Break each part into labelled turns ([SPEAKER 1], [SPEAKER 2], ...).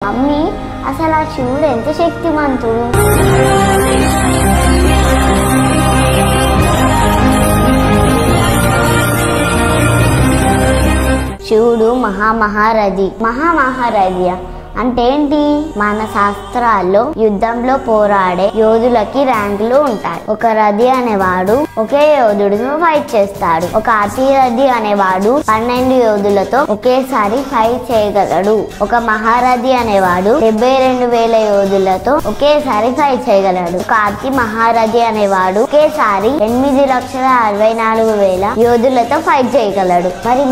[SPEAKER 1] Mummy అసలు ఆ శివుడు ఎంత శక్తిమంతుడు. శివుడు మహారథి. మహారథి అంటే ఏంటి? మన శాస్త్రాల్లో యుద్ధంలో పోరాడే యోధులకి ర్యాంకులు ఉంటాయి. ఒక రథి అనేవాడు ఒకే యోధుడితో ఫైట్ చేస్తాడు. ఒక అతిరథి అనేవాడు 12 యోధులతో ఒకేసారి ఫైట్ చేయగలడు. ఒక మహారథి అనేవాడు 72,000 యోధులతో ఒకేసారి ఫైట్ చేయగలడు. ఒక అతి మహారథి అనేవాడు ఒకేసారి 8,64,000 యోధులతో ఫైట్ చేయగలడు. మరి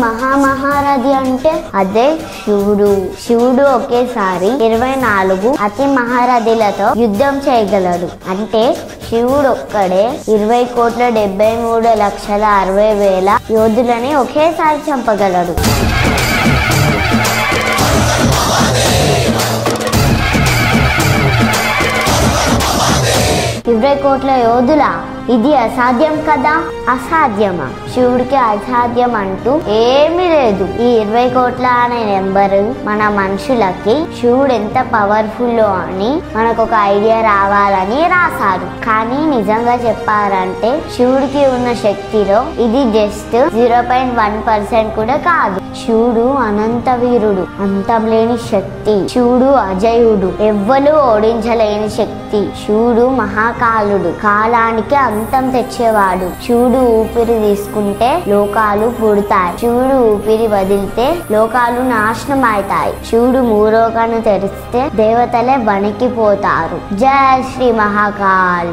[SPEAKER 1] మహారథి అంటే అదే శివుడు. శివుడు ఒకేసారి 24 అతి మహారథులతో యుద్ధం చేయగలడు. అంటే శివుడు ఒక్కడే 20,73,60,000 యోధులని ఒకేసారి చంపగలడు. 20 కోట్ల యోధుల ఇది అసాధ్యం కదా? అసాధ్యమా? శివుడికి అసాధ్యం అంటూ ఏమీ లేదు. ఈ 20 కోట్ల అనే నెంబరు మన మనుషులకి శివుడు ఎంత పవర్ఫుల్ అని మనకు ఒక ఐడియా రావాలని రాశారు. కానీ నిజంగా చెప్పారంటే శివుడికి ఉన్న శక్తిలో ఇది జస్ట్ 0.1% కూడా కాదు. శివుడు అనంత వీరుడు, అంతం లేని శక్తి. శివుడు అజయుడు, ఎవ్వరూ ఓడించలేని శక్తి. శివుడు మహాకాలుడు, కాలానికి అంతం తెచ్చేవాడు. శివుడు ఊపిరి తీసుకుంటే లోకాలు పుడతాయి. శివుడు ఊపిరి వదిలితే లోకాలు నాశనం అవుతాయి. శివుడు మూరోకను తెరిస్తే దేవతలే వణికిపోతారు. జై శ్రీ మహాకాల్.